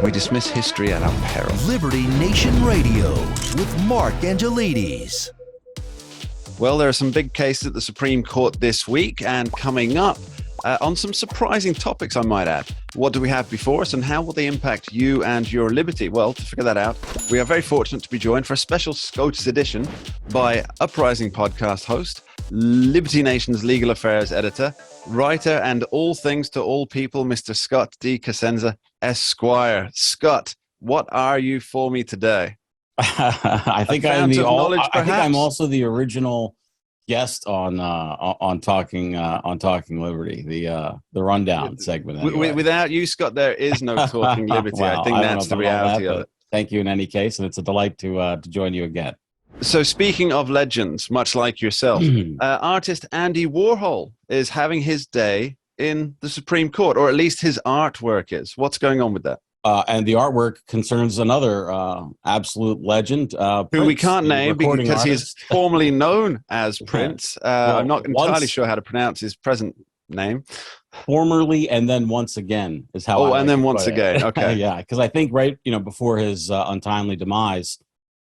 We dismiss history at our peril. Liberty Nation Radio with Mark Angelides. Well, there are some big cases at the Supreme Court this week and coming up on some surprising topics, I might add. What do we have before us and how will they impact you and your liberty? Well, to figure that out, we are very fortunate to be joined for a special SCOTUS edition by Uprising podcast host, Liberty Nation's legal affairs editor, writer, and all things to all people, Mr. Scott D. Cosenza, Esquire. Scott, what are you for me today? I think I'm also the original guest on Talking Liberty, the rundown segment. Anyway. Without you, Scott, there is no Talking Liberty. Well, I think that's the reality of it. Thank you in any case, and it's a delight to join you again. So speaking of legends, much like yourself, artist Andy Warhol is having his day in the Supreme Court, or at least his artwork is. What's going on with that? And the artwork concerns another absolute legend, who Prince, we can't name because artist. he's formerly known as Prince. I'm not entirely sure how to pronounce his present name. Formerly and then once again is how. Oh, and then once again. Okay. Yeah, because I think before his untimely demise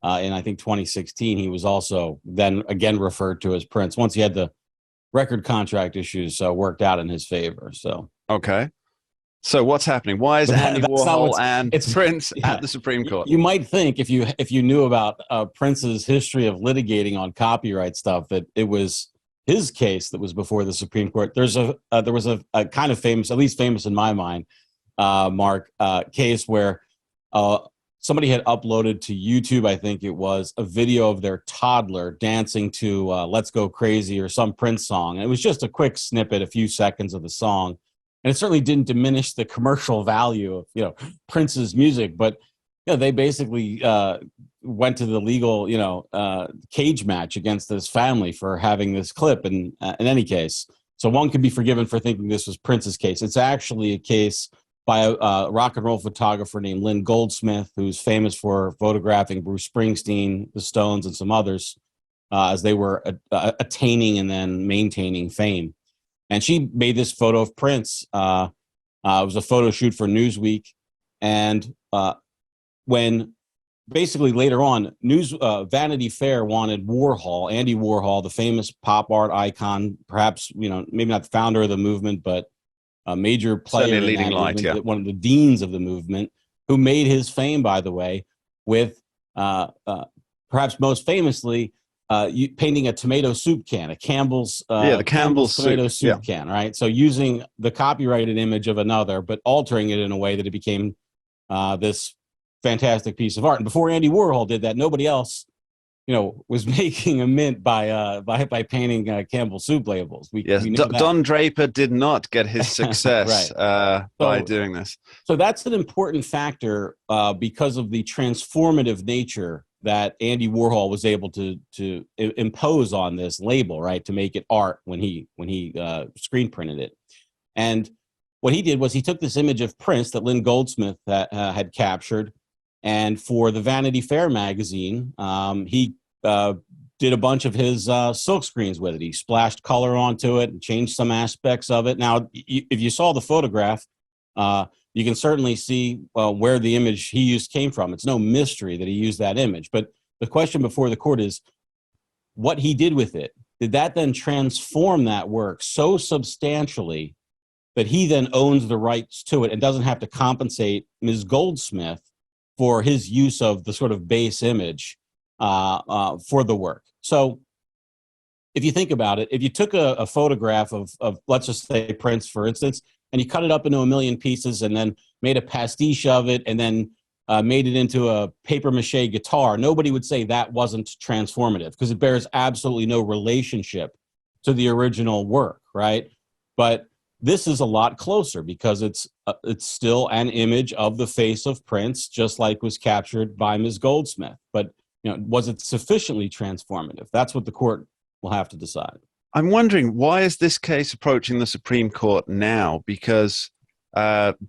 in I think 2016, he was also then again referred to as Prince once he had the record contract issues worked out in his favor. So okay. So what's happening? Why is Andy Warhol and Prince at the Supreme Court? You might think if you knew about Prince's history of litigating on copyright stuff that it was his case that was before the Supreme Court. There was a kind of famous, at least famous in my mind, Mark, case where somebody had uploaded to YouTube, I think it was, a video of their toddler dancing to "Let's Go Crazy" or some Prince song. And it was just a quick snippet, a few seconds of the song. And it certainly didn't diminish the commercial value of, Prince's music, but they basically went to the legal, cage match against this family for having this clip. And in any case, so one could be forgiven for thinking this was Prince's case. It's actually a case by a rock and roll photographer named Lynn Goldsmith, who's famous for photographing Bruce Springsteen, the Stones, and some others as they were attaining and then maintaining fame. And she made this photo of Prince. It was a photo shoot for Newsweek. And when basically later on, Vanity Fair wanted Warhol, Andy Warhol, the famous pop art icon, perhaps, maybe not the founder of the movement, but a major player, leading light, yeah. One of the deans of the movement, who made his fame, by the way, with perhaps most famously, painting a tomato soup can, a Campbell's the Campbell's tomato soup can, right? So using the copyrighted image of another, but altering it in a way that it became this fantastic piece of art. And before Andy Warhol did that, nobody else, was making a mint by painting Campbell's soup labels. Don Draper did not get his success by doing this. So that's an important factor because of the transformative nature that Andy Warhol was able to impose on this label, right, to make it art when he screen printed it. And what he did was he took this image of Prince that Lynn Goldsmith had captured, and for the Vanity Fair magazine, he did a bunch of his silk screens with it. He splashed color onto it and changed some aspects of it. Now, if you saw the photograph, you can certainly see where the image he used came from. It's no mystery that he used that image. But the question before the court is what he did with it. Did that then transform that work so substantially that he then owns the rights to it and doesn't have to compensate Ms. Goldsmith for his use of the sort of base image for the work? So if you think about it, if you took a photograph of, let's just say, Prince, for instance, and you cut it up into a million pieces and then made a pastiche of it and then made it into a papier-mâché guitar, nobody would say that wasn't transformative because it bears absolutely no relationship to the original work, right? But this is a lot closer because it's still an image of the face of Prince, just like was captured by Ms. Goldsmith. But was it sufficiently transformative? That's what the court will have to decide. I'm wondering, why is this case approaching the Supreme Court now? Because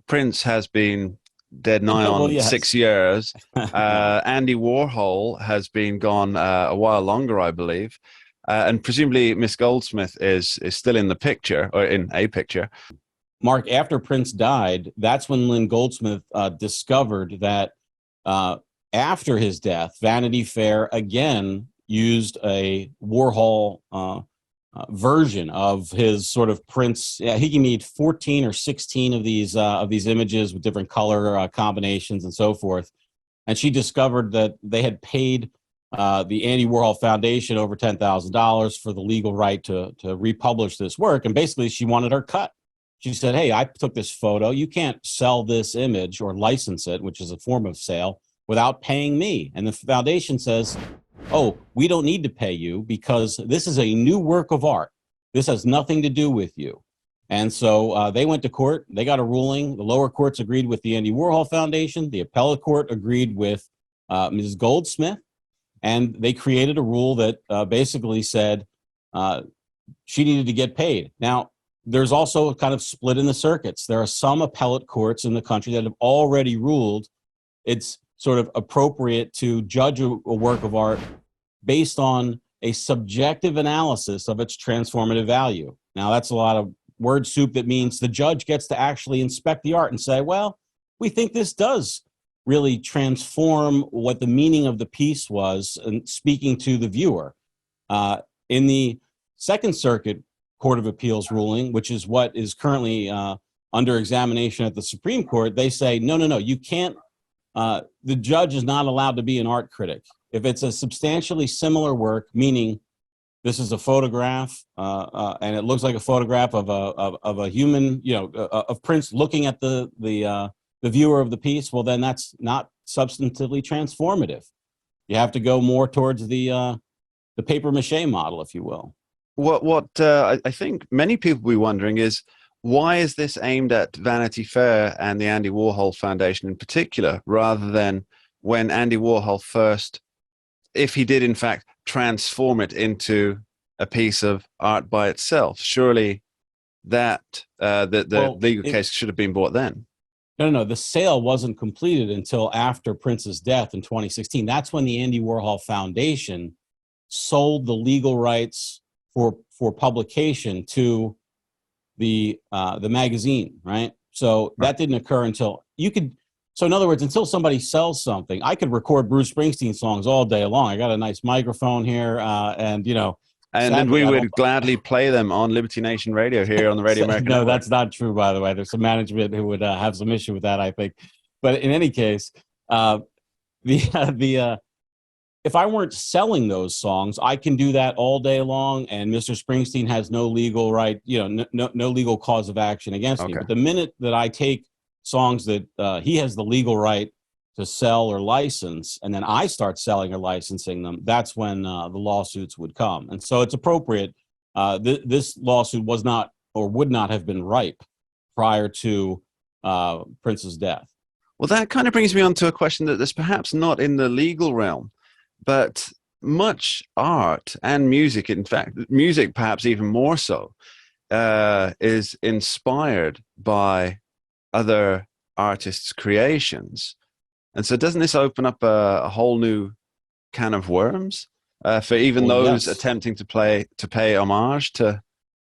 Prince has been dead nigh on 6 years. Andy Warhol has been gone a while longer, I believe. And presumably Miss Goldsmith is still in the picture, or in a picture. Mark, after Prince died, that's when Lynn Goldsmith discovered that after his death, Vanity Fair again used a Warhol version of his sort of Prince. Yeah, he made 14 or 16 of these images with different color combinations and so forth. And she discovered that they had paid the Andy Warhol Foundation over $10,000 for the legal right to republish this work. And basically, she wanted her cut. She said, hey, I took this photo. You can't sell this image or license it, which is a form of sale, without paying me. And the foundation says, oh, we don't need to pay you because this is a new work of art. This has nothing to do with you. And so they went to court. They got a ruling. The lower courts agreed with the Andy Warhol Foundation. The appellate court agreed with Mrs. Goldsmith. And they created a rule that basically said she needed to get paid. Now, there's also a kind of split in the circuits. There are some appellate courts in the country that have already ruled it's sort of appropriate to judge a work of art based on a subjective analysis of its transformative value. Now, that's a lot of word soup that means the judge gets to actually inspect the art and say, well, we think this does really transform what the meaning of the piece was and speaking to the viewer. In the Second Circuit Court of Appeals ruling, which is what is currently under examination at the Supreme Court, they say, no, you can't, the judge is not allowed to be an art critic. If it's a substantially similar work, meaning this is a photograph and it looks like a photograph of a human, of Prince looking at the viewer of the piece, well, then that's not substantively transformative. You have to go more towards the paper mache model, if you will. What I think many people will be wondering is, why is this aimed at Vanity Fair and the Andy Warhol Foundation in particular, rather than when Andy Warhol first, if he did in fact transform it into a piece of art by itself? Surely that the legal case should have been brought then. No. The sale wasn't completed until after Prince's death in 2016. That's when the Andy Warhol Foundation sold the legal rights for publication to the magazine, right? So that didn't occur until so in other words, until somebody sells something, I could record Bruce Springsteen songs all day long. I got a nice microphone here, and we would gladly play them on Liberty Nation Radio here on the Radio American No, Network. that's not true, by the way. There's some management who would have some issue with that, I think. But in any case, if I weren't selling those songs, I can do that all day long, and Mr. Springsteen has no legal right, no legal cause of action against me. But the minute that I take songs that he has the legal right to sell or license, and then I start selling or licensing them, that's when the lawsuits would come. And so it's appropriate. This lawsuit was not or would not have been ripe prior to Prince's death. Well, that kind of brings me on to a question that is perhaps not in the legal realm, but much art and music, in fact, music perhaps even more so, is inspired by other artists' creations. And so doesn't this open up a whole new can of worms for even those attempting to pay homage to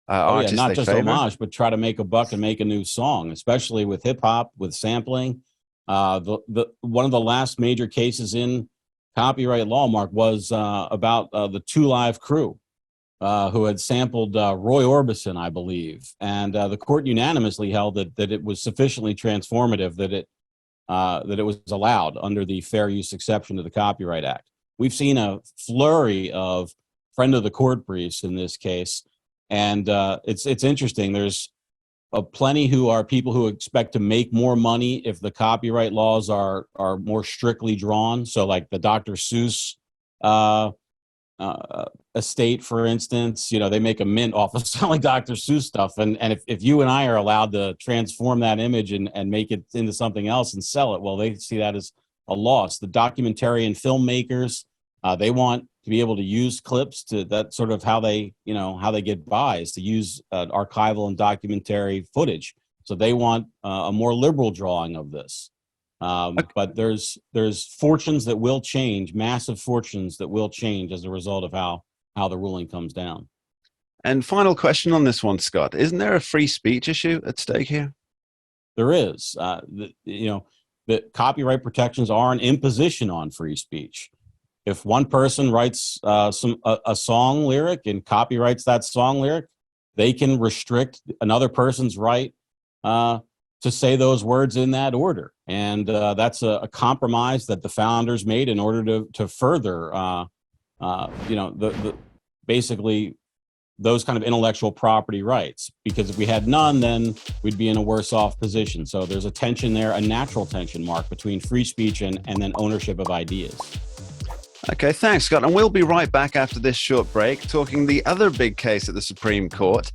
artists not they just favor? homage, but try to make a buck and make a new song, especially with hip-hop, with sampling. One of the last major cases in copyright law, Mark, was about the Two Live Crew, who had sampled Roy Orbison, I believe, and the court unanimously held that it was sufficiently transformative that it was allowed under the fair use exception to the Copyright Act. We've seen a flurry of friend of the court briefs in this case, and it's interesting. There's plenty who are people who expect to make more money if the copyright laws are more strictly drawn. So like the Dr. Seuss estate, for instance, they make a mint off of selling Dr. Seuss stuff. And if you and I are allowed to transform that image and make it into something else and sell it, well, they see that as a loss. The documentarian filmmakers, they want to be able to use clips to that sort of how they get by is to use archival and documentary footage. So they want a more liberal drawing of this. But there's fortunes that will change, massive fortunes that will change as a result of how the ruling comes down. And final question on this one, Scott. Isn't there a free speech issue at stake here? There is. The copyright protections are an imposition on free speech. If one person writes a song lyric and copyrights that song lyric, they can restrict another person's right to say those words in that order. And that's a compromise that the founders made in order to further, basically those kind of intellectual property rights. Because if we had none, then we'd be in a worse off position. So there's a tension there, a natural tension, Mark, between free speech and then ownership of ideas. Okay, thanks, Scott. And we'll be right back after this short break, talking the other big case at the Supreme Court,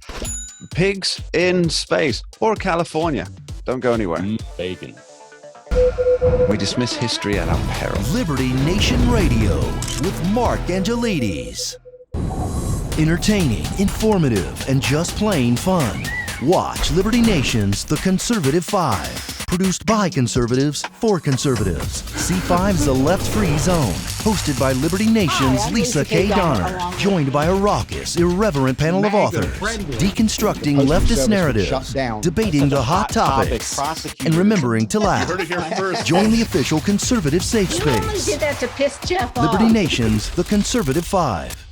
pigs in space or California. Don't go anywhere. Bacon. We dismiss history at our peril. Liberty Nation Radio with Mark Angelides. Entertaining, informative, and just plain fun. Watch Liberty Nation's The Conservative 5. Produced by conservatives for conservatives. C5's The Left Free Zone. Hosted by Liberty Nation's Lisa K. Donner. Joined by a raucous, irreverent panel of authors. Deconstructing leftist narratives. Debating the hot topics. And remembering to laugh. Join the official conservative safe You only space. did that to piss Jeff off. Liberty Nation's The Conservative 5.